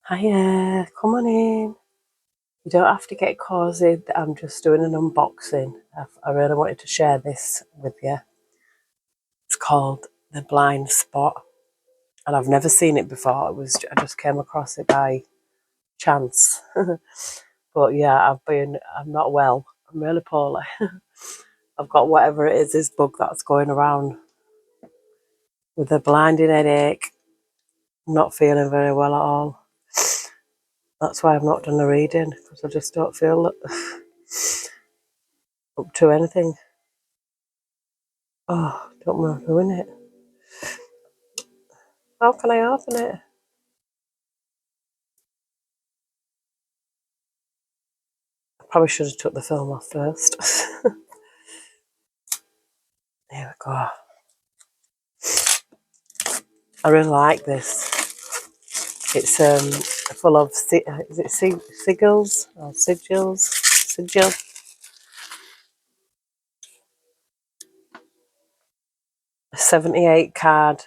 Hiya, come on in. You don't have to get cosy. I'm just doing an unboxing. I really wanted to share this with you. It's called The Blind Spot, and I've never seen it before. I just came across it by chance. But yeah, I'm not well. I'm really poorly. I've got whatever it is, this bug that's going around with a blinding headache. I'm not feeling very well at all. That's why I've not done the reading, because I just don't feel up to anything. Oh, don't want to ruin it. How can I open it? I probably should have took the film off first. There we go. I really like this. It's full of is it sigils or sigil? 78 card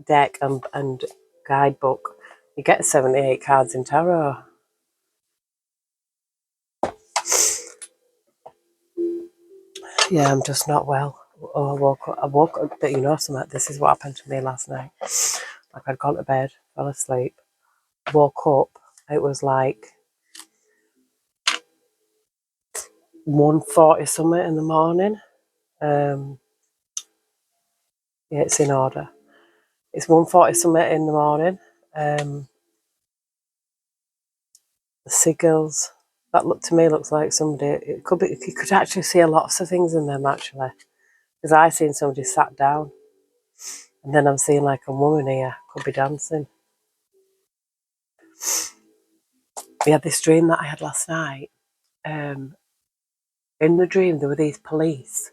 deck and guidebook. You get 78 cards in tarot. Yeah, I'm just not well. Oh, I woke up, but you know something. This is what happened to me last night. Like I'd gone to bed, fell asleep, woke up. It was like 1:40 something in the morning. Yeah, it's in order. It's 1:40 something in the morning. The sigils. That to me looks like somebody. It could be. You could actually see a lot of things in them actually, because I seen somebody sat down, and then I'm seeing like a woman here could be dancing. We had this dream that I had last night. In the dream, there were these police,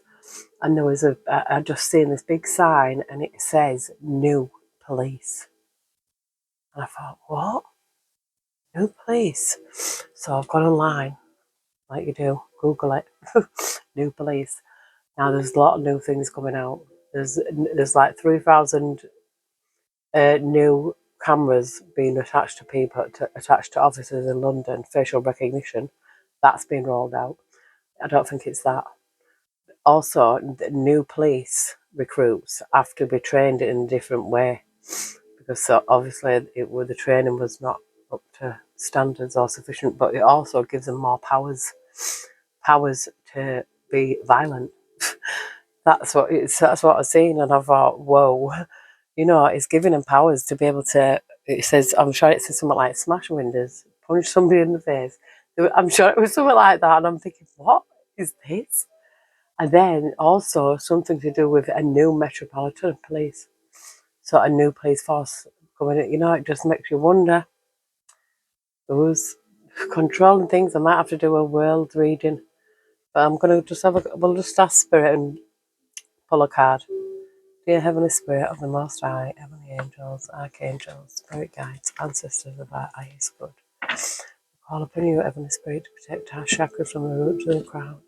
and there was I just seen this big sign, and it says "New Police," and I thought, what? New police? So I've gone online, like you do, Google it. New police. Now there's a lot of new things coming out. There's like 3,000 new cameras being attached to people, attached to officers in London. Facial recognition, that's been rolled out. I don't think it's that. Also, the new police recruits have to be trained in a different way, because so obviously the training was not up to standards or sufficient. But it also gives them more powers to be violent. That's what I've seen, and I thought, whoa, it's giving them powers to be able to. It says, I'm sure it says something like smash windows, punch somebody in the face. I'm sure it was something like that, and I'm thinking, what is this? And then also something to do with a new metropolitan police, so a new police force coming in. It just makes you wonder who's controlling things. I might have to do a world reading, but I'm gonna just we'll just ask Spirit and pull a card. Dear Heavenly Spirit of the Most High, Heavenly Angels, Archangels, Spirit Guides, Ancestors of our highest good, call upon you, Heavenly Spirit, to protect our chakras from the root to the crown.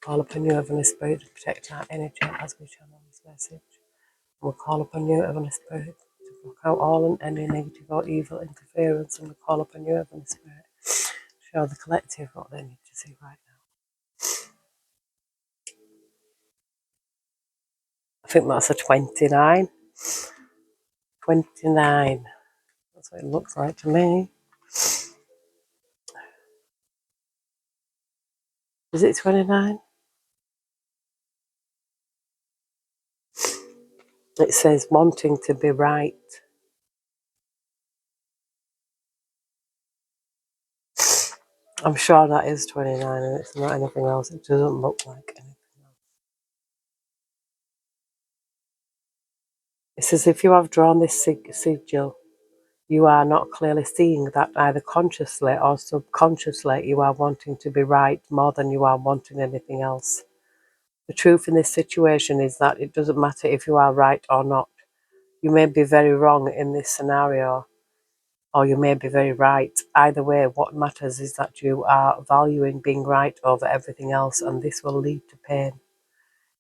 Call upon you, Heavenly Spirit, to protect our energy as we channel this message. We'll call upon you, Heavenly Spirit, to block out all and any negative or evil interference, and we call upon you, Heavenly Spirit, to show the collective what they need to see right now. I think that's a 29. 29. That's what it looks like to me. Is it 29? It says wanting to be right. I'm sure that is 29 and it's not anything else. It doesn't look like anything else. It says if you have drawn this sigil, you are not clearly seeing that either consciously or subconsciously you are wanting to be right more than you are wanting anything else. The truth in this situation is that it doesn't matter if you are right or not. You may be very wrong in this scenario, or you may be very right. Either way, what matters is that you are valuing being right over everything else, and this will lead to pain.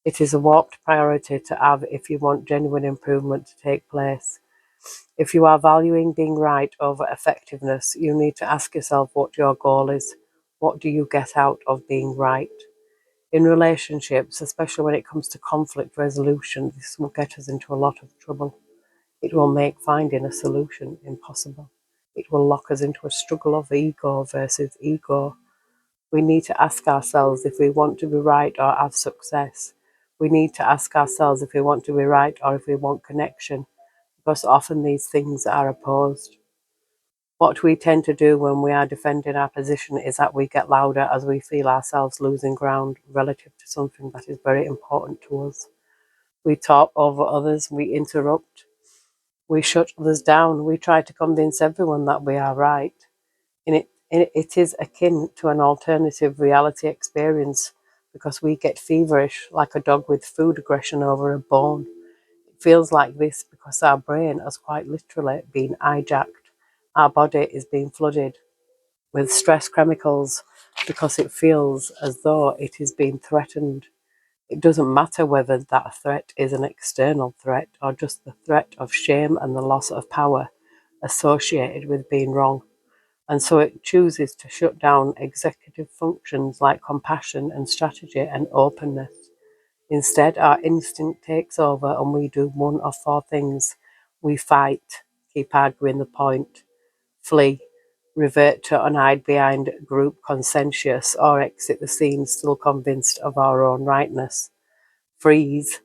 It is a warped priority to have if you want genuine improvement to take place. If you are valuing being right over effectiveness, you need to ask yourself what your goal is. What do you get out of being right? In relationships, especially when it comes to conflict resolution, this will get us into a lot of trouble. It will make finding a solution impossible. It will lock us into a struggle of ego versus ego. We need to ask ourselves if we want to be right or have success. We need to ask ourselves if we want to be right or if we want connection, because often these things are opposed. What we tend to do when we are defending our position is that we get louder as we feel ourselves losing ground relative to something that is very important to us. We talk over others, we interrupt, we shut others down, we try to convince everyone that we are right. It is akin to an alternative reality experience because we get feverish like a dog with food aggression over a bone. It feels like this because our brain has quite literally been hijacked. Our body is being flooded with stress chemicals because it feels as though it is being threatened. It doesn't matter whether that threat is an external threat or just the threat of shame and the loss of power associated with being wrong. And so it chooses to shut down executive functions like compassion and strategy and openness. Instead, our instinct takes over and we do one of four things. We fight, keep arguing the point, flee, revert to and hide behind group consensus, or exit the scene still convinced of our own rightness. Freeze,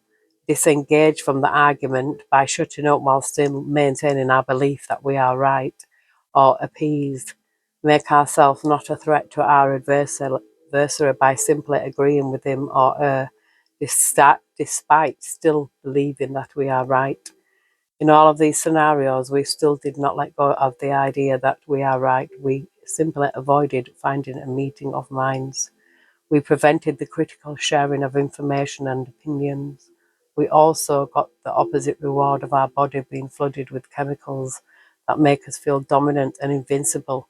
disengage from the argument by shutting up while still maintaining our belief that we are right, or appease, make ourselves not a threat to our adversary by simply agreeing with him or her, despite still believing that we are right. In all of these scenarios, we still did not let go of the idea that we are right. We simply avoided finding a meeting of minds. We prevented the critical sharing of information and opinions. We also got the opposite reward of our body being flooded with chemicals that make us feel dominant and invincible,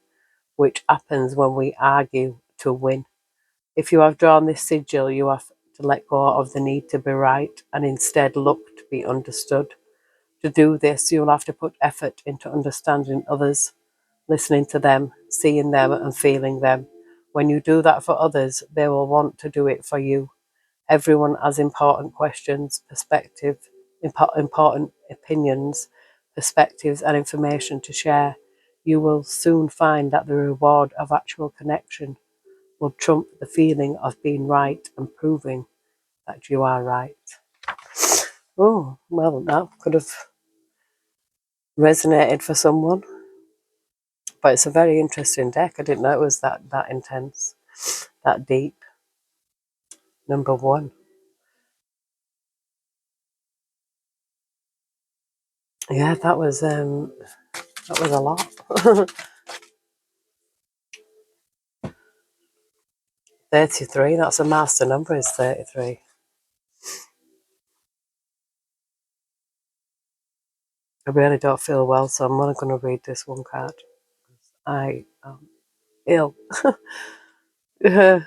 which happens when we argue to win. If you have drawn this sigil, you have to let go of the need to be right and instead look to be understood. To do this, you'll have to put effort into understanding others, listening to them, seeing them, and feeling them. When you do that for others, they will want to do it for you. Everyone has important questions, important opinions, perspectives, and information to share. You will soon find that the reward of actual connection will trump the feeling of being right and proving that you are right. Oh, well, that could have resonated for someone. But it's a very interesting deck. I didn't know it was that intense, that deep. Number one. Yeah, that was a lot. 33, that's a master number, is 33. I really don't feel well, so I'm only going to read this one card. I am ill. I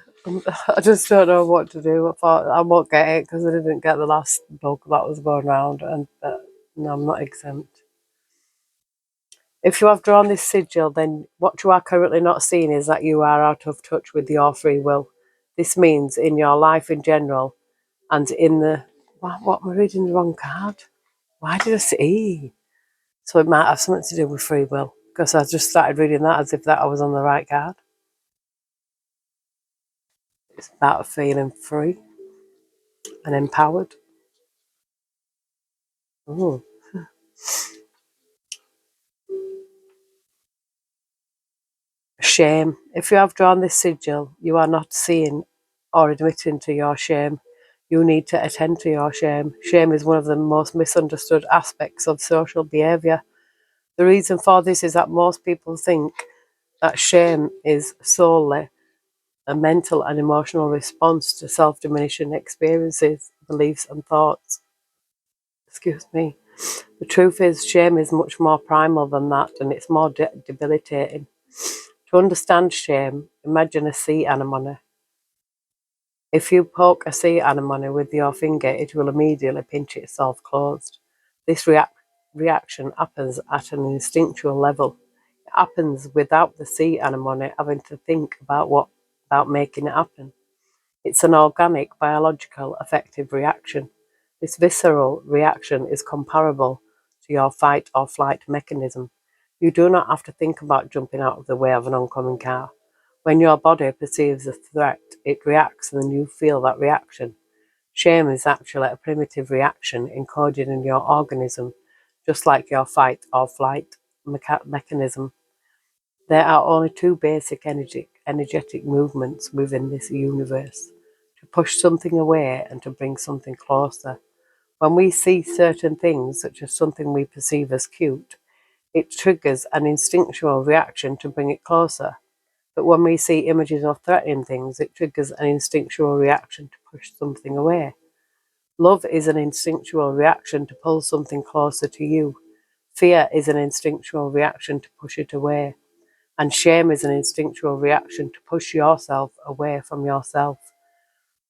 just don't know what to do. I thought I won't get it because I didn't get the last book that was going around, and no, I'm not exempt. If you have drawn this sigil, then what you are currently not seeing is that you are out of touch with your free will. This means in your life in general and in the... What am I reading the wrong card? Why did I see? So it might have something to do with free will because I just started reading that as if that I was on the right card. It's about feeling free and empowered. Ooh. Shame. If you have drawn this sigil, you are not seeing or admitting to your shame. You need to attend to your shame. Shame is one of the most misunderstood aspects of social behaviour. The reason for this is that most people think that shame is solely a mental and emotional response to self-diminishing experiences, beliefs and thoughts. Excuse me. The truth is, shame is much more primal than that, and it's more debilitating. To understand shame, imagine a sea anemone. If you poke a sea anemone with your finger, it will immediately pinch itself closed. This reaction happens at an instinctual level. It happens without the sea anemone having to think about making it happen. It's an organic, biological, affective reaction. This visceral reaction is comparable to your fight or flight mechanism. You do not have to think about jumping out of the way of an oncoming car. When your body perceives a threat, it reacts and then you feel that reaction. Shame is actually a primitive reaction encoded in your organism, just like your fight or flight mechanism. There are only two basic energetic movements within this universe: to push something away and to bring something closer. When we see certain things, such as something we perceive as cute, it triggers an instinctual reaction to bring it closer. But when we see images of threatening things, it triggers an instinctual reaction to push something away. Love is an instinctual reaction to pull something closer to you. Fear is an instinctual reaction to push it away. And shame is an instinctual reaction to push yourself away from yourself.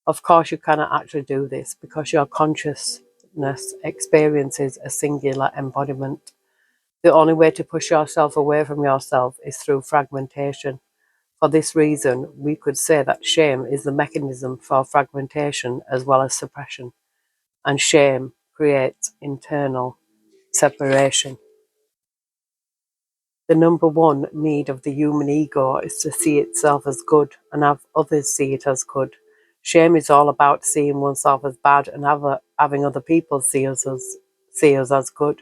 Of course, you cannot actually do this because your consciousness experiences a singular embodiment. The only way to push yourself away from yourself is through fragmentation. For this reason, we could say that shame is the mechanism for fragmentation as well as suppression, and shame creates internal separation. The number one need of the human ego is to see itself as good and have others see it as good. Shame is all about seeing oneself as bad and having other people see us as good.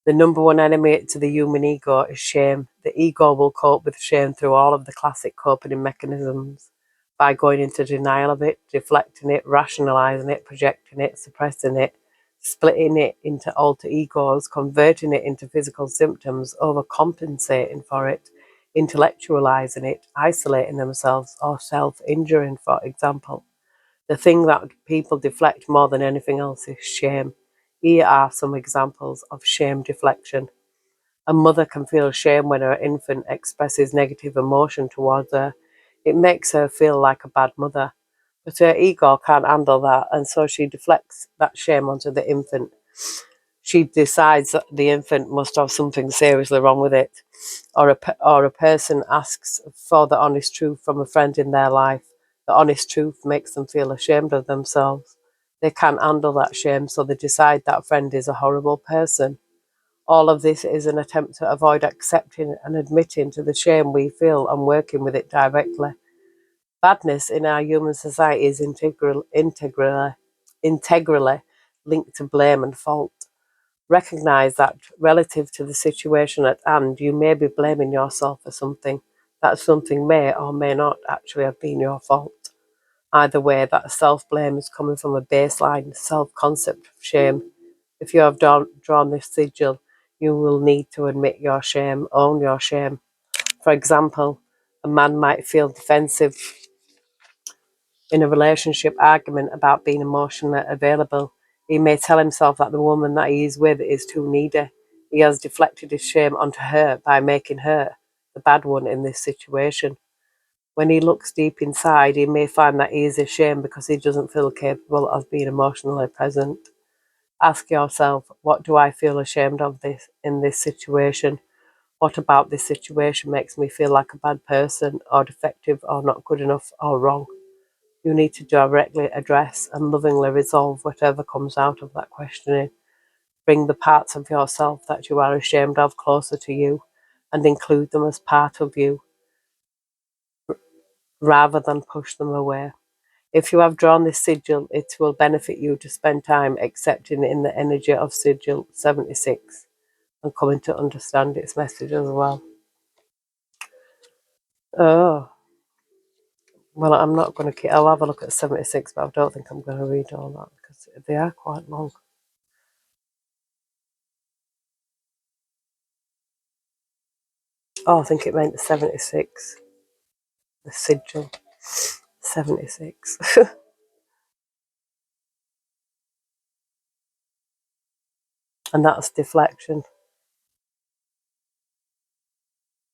The number one enemy to the human ego is shame. The ego will cope with shame through all of the classic coping mechanisms by going into denial of it, deflecting it, rationalizing it, projecting it, suppressing it, splitting it into alter egos, converting it into physical symptoms, overcompensating for it, intellectualizing it, isolating themselves, or self-injuring, for example. The thing that people deflect more than anything else is shame. Here are some examples of shame deflection. A mother can feel shame when her infant expresses negative emotion towards her. It makes her feel like a bad mother. But her ego can't handle that, and so she deflects that shame onto the infant. She decides that the infant must have something seriously wrong with it, or a person asks for the honest truth from a friend in their life. The honest truth makes them feel ashamed of themselves. They can't handle that shame, so they decide that friend is a horrible person. All of this is an attempt to avoid accepting and admitting to the shame we feel and working with it directly. Badness in our human society is integrally linked to blame and fault. Recognize that relative to the situation at hand, you may be blaming yourself for something. That something may or may not actually have been your fault. Either way, that self-blame is coming from a baseline self-concept of shame. If you have drawn this sigil, you will need to admit your shame, own your shame. For example, a man might feel defensive in a relationship argument about being emotionally available. He may tell himself that the woman that he is with is too needy. He has deflected his shame onto her by making her the bad one in this situation. When he looks deep inside, he may find that he is ashamed because he doesn't feel capable of being emotionally present. Ask yourself, what do I feel ashamed of this in this situation? What about this situation makes me feel like a bad person or defective or not good enough or wrong? You need to directly address and lovingly resolve whatever comes out of that questioning. Bring the parts of yourself that you are ashamed of closer to you and include them as part of you rather than push them away. If you have drawn this sigil, it will benefit you to spend time accepting in the energy of sigil 76 and coming to understand its message as well. Oh, well, I'm not going to. I'll have a look at 76, but I don't think I'm going to read all that because they are quite long. Oh, I think it meant the 76, the sigil 76. And that's deflection,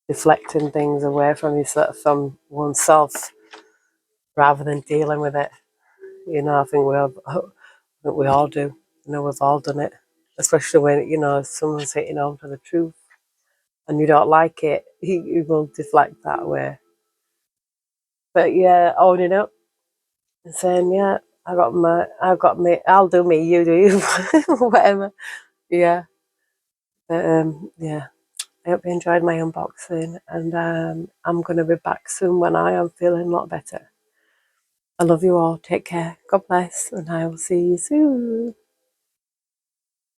deflecting things away from yourself, from oneself, rather than dealing with it. I think we all do. We've all done it. especially when, you know, someone's hitting on to the truth and you don't like it, he will deflect that way. But yeah, owning up and saying, yeah, I'll do me, you do you, whatever. Yeah. But yeah, I hope you enjoyed my unboxing, and I'm going to be back soon when I am feeling a lot better. I love you all. Take care. God bless, and I will see you soon.